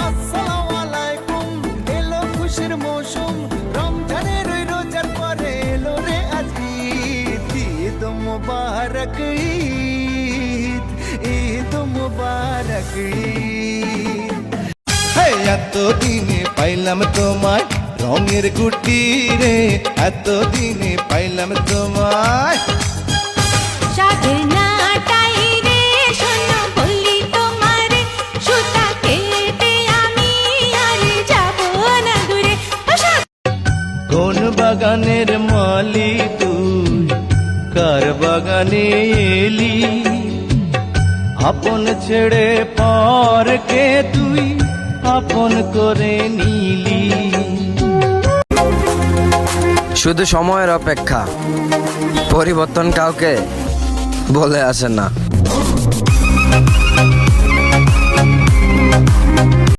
আসসালামু আলাইকুম, এলো খুশির মৌসুম, রমজানের ওই রোজার পরে এলো রে আজ ঈদ। ঈদ মুবারক ঈদ, ঈদ মুবারক ঈদ। এতদিনে পাইলাম তোমায় রঙের গুটি রে, এতদিনে পাইলাম তোমায়। সাধের নাটাই রে শোনো বলি তোমারে, সুতা কেটে আমি আর যাব না দূরে। কোন বাগানের মালি তুই, কার বাগানে এলি, আপন ছেড়ে পরকে তুই আপন করে নিলি। শুধু সময়ের অপেক্ষা, পরিবর্তন কাউকে বলে আসে না।